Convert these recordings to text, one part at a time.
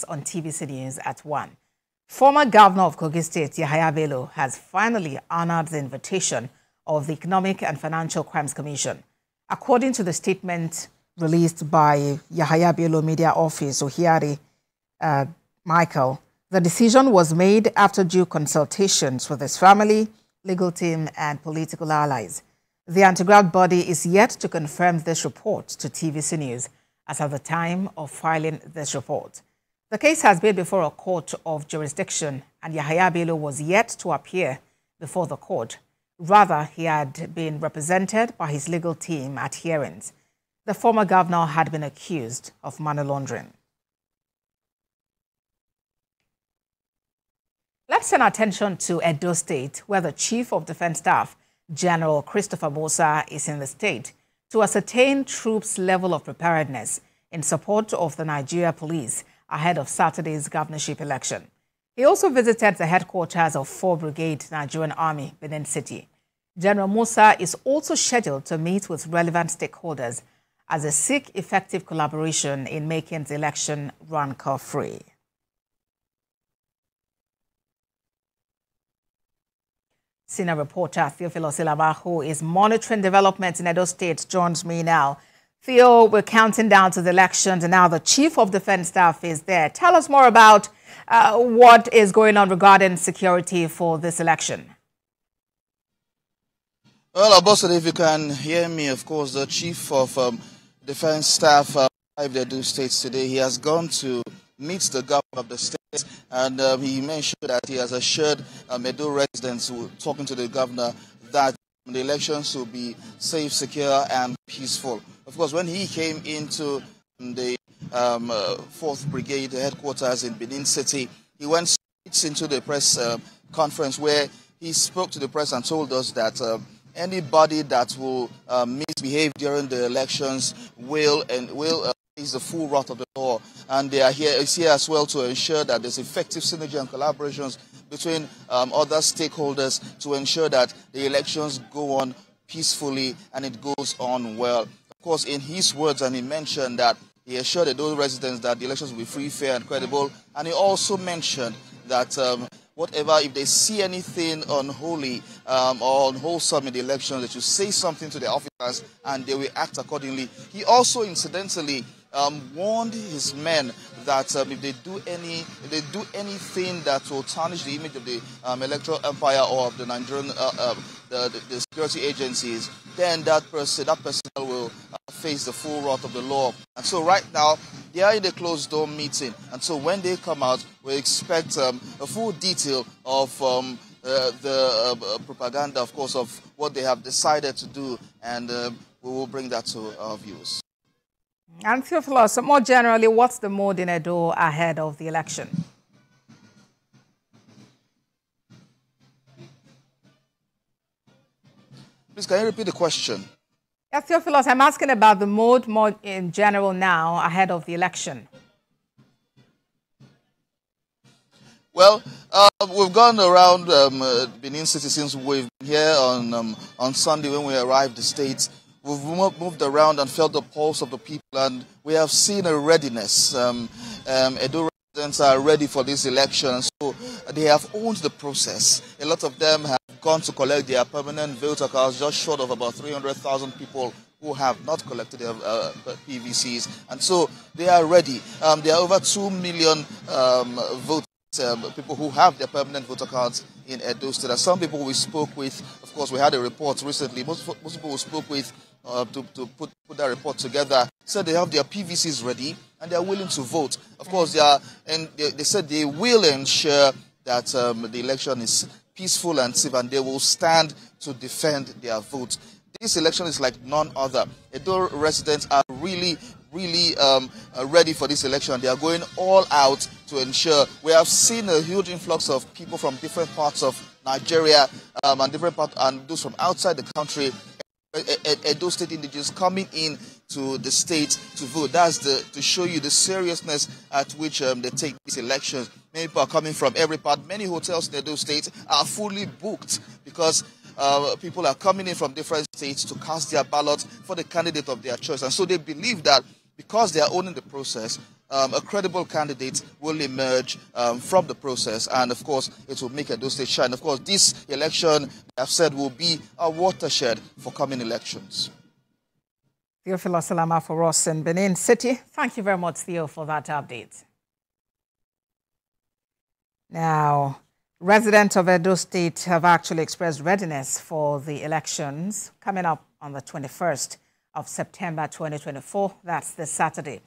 on TVC News at 1. Former Governor of Kogi State, Yahaya Bello, has finally honored the invitation of the Economic and Financial Crimes Commission. According to the statement released by Yahaya Bello Media Office, Ohiari Michael, the decision was made after due consultations with his family, legal team, and political allies. The anti-graft body is yet to confirm this report to TVC News as at the time of filing this report. The case has been before a court of jurisdiction, and Yahaya Bello was yet to appear before the court. Rather, he had been represented by his legal team at hearings. The former governor had been accused of money laundering. Let's turn attention to Edo State, where the Chief of Defense Staff, General Christopher Musa, is in the state to ascertain troops' level of preparedness in support of the Nigeria Police ahead of Saturday's governorship election. He also visited the headquarters of 4 Brigade Nigerian Army, Benin City. General Musa is also scheduled to meet with relevant stakeholders as they seek effective collaboration in making the election rancor-free. Senior reporter Theophilus Ilaba, who is monitoring developments in Edo State, joins me now. Theo, we're counting down to the elections, and now the Chief of Defense Staff is there. Tell us more about what is going on regarding security for this election. Well, Abosad, if you can hear me, of course, the Chief of Defense Staff arrived at Edo State today. He has gone to meet the governor of the state, and he mentioned that he has assured Edo residents talking to the governor that the elections will be safe, secure, and peaceful. Of course, when he came into the 4th Brigade headquarters in Benin City, he went straight into the press conference where he spoke to the press and told us that anybody that will misbehave during the elections will face the full wrath of the law, and they are here as well to ensure that there's effective synergy and collaborations between other stakeholders to ensure that the elections go on peacefully and it goes on well. Of course, in his words, and he mentioned that he assured those residents that the elections will be free, fair, and credible, and he also mentioned that if they see anything unholy or unwholesome in the elections, they should say something to the officers and they will act accordingly. He also incidentally warned his men that if they do anything that will tarnish the image of the electoral empire or of the Nigerian the security agencies, then that person will face the full wrath of the law. And so right now they are in a closed door meeting, and so when they come out, we expect a full detail of the propaganda, of course, of what they have decided to do, and we will bring that to our viewers. And Theophilus, more generally, what's the mood in Edo ahead of the election? Please, can you repeat the question? Yeah, Theophilus, I'm asking about the mood more in general now ahead of the election. Well, we've gone around Benin City since we've been here on Sunday when we arrived the state. We've moved around and felt the pulse of the people, and we have seen a readiness. Edo residents are ready for this election, so they have owned the process. A lot of them have gone to collect their permanent voter cards, just short of about 300,000 people who have not collected their PVCs, and so they are ready. There are over 2 million voters. People who have their permanent voter cards in Edo State. And some people we spoke with, of course, we had a report recently. Most people we spoke with to put that report together said they have their PVCs ready and they are willing to vote. Of course, they said they will ensure that the election is peaceful and safe, and they will stand to defend their vote. This election is like none other. Edo residents are really ready for this election. They are going all out to ensure. We have seen a huge influx of people from different parts of Nigeria and those from outside the country. Edo State indigenous coming in to the state to vote. That's to show you the seriousness at which they take these elections. Many people are coming from every part. Many hotels in Edo State are fully booked because people are coming in from different states to cast their ballot for the candidate of their choice. And so they believe that because they are owning the process, a credible candidate will emerge from the process, and of course it will make Edo State shine. Of course, this election, I've said, will be a watershed for coming elections. Theophilus Salama for us in Benin City. Thank you very much, Theo, for that update. Now, residents of Edo State have actually expressed readiness for the elections coming up on the 21st of September 2024. That's this Saturday.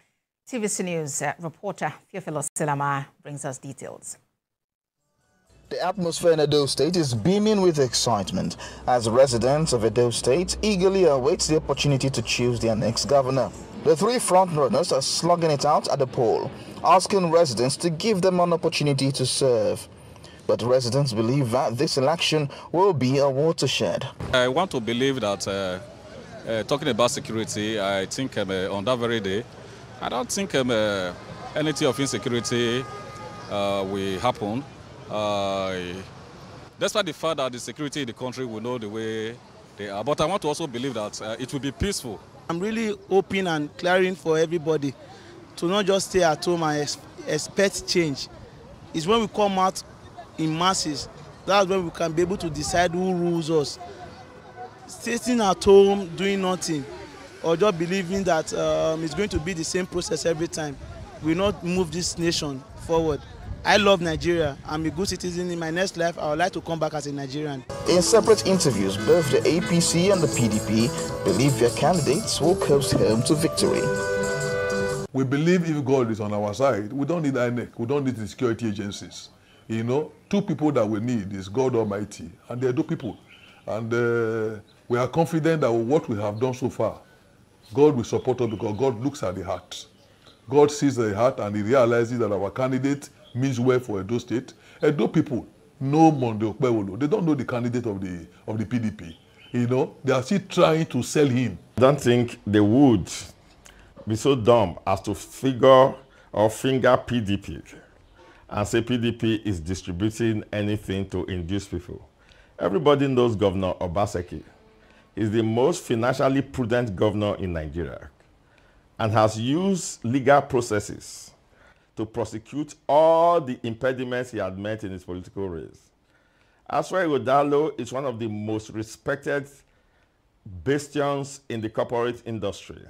TVC News reporter Theophilus Salama brings us details. The atmosphere in Edo State is beaming with excitement as residents of Edo State eagerly await the opportunity to choose their next governor. The three frontrunners are slugging it out at the poll, asking residents to give them an opportunity to serve. But residents believe that this election will be a watershed. I want to believe that, talking about security, I think on that very day, I don't think anything of insecurity will happen. Despite the fact that the security in the country will know the way they are. But I want to also believe that it will be peaceful. I'm really hoping and clearing for everybody to not just stay at home and expect change. It's when we come out in masses, that's when we can be able to decide who rules us. Sitting at home doing nothing or just believing that it's going to be the same process every time will not move this nation forward. I love Nigeria. I'm a good citizen. In my next life, I would like to come back as a Nigerian. In separate interviews, both the APC and the PDP believe their candidates will coast home to victory. We believe if God is on our side, we don't need INEC, we don't need the security agencies. You know, two people that we need is God Almighty, and they're two people. And we are confident that what we have done so far, God will support us because God looks at the heart. God sees the heart and he realizes that our candidate means well for Edo State. Edo people know Monde Okpewolo. They don't know the candidate of the PDP. You know, they are still trying to sell him. I don't think they would be so dumb as to finger PDP and say PDP is distributing anything to induce people. Everybody knows Governor Obaseki is the most financially prudent governor in Nigeria and has used legal processes to prosecute all the impediments he had met in his political race. Aswa Igodalo is one of the most respected bastions in the corporate industry.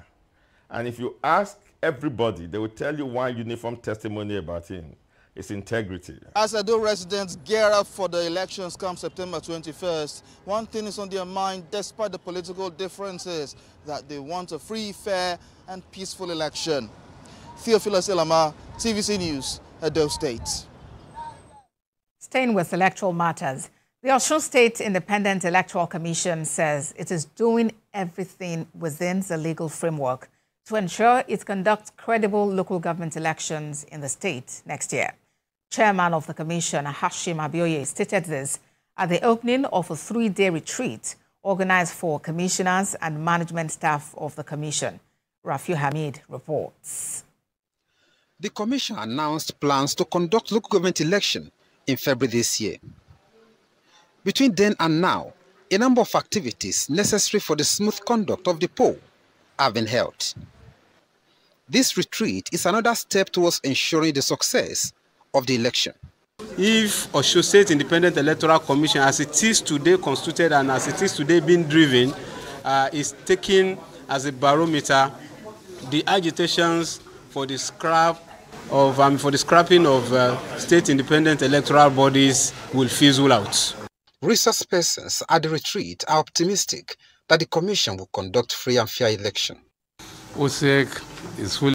And if you ask everybody, they will tell you one uniform testimony about him: his integrity. As Edo residents gear up for the elections come September 21st, one thing is on their mind, despite the political differences, that they want a free, fair, and peaceful election. Theophilus Salama, TVC News, Edo State. Staying with electoral matters, the Edo State Independent Electoral Commission says it is doing everything within the legal framework to ensure it conducts credible local government elections in the state next year. Chairman of the commission, Hashim Abioye, stated this at the opening of a 3-day retreat organized for commissioners and management staff of the commission. Rafiu Hamid reports. The commission announced plans to conduct local government election in February this year. Between then and now, a number of activities necessary for the smooth conduct of the poll have been held. This retreat is another step towards ensuring the success of the election. If Edo State Independent Electoral Commission, as it is today constituted and as it is today being driven, is taken as a barometer, the agitations for the scrapping of state independent electoral bodies will fizzle out. Resource persons at the retreat are optimistic that the commission will conduct free and fair election. OSEC is fully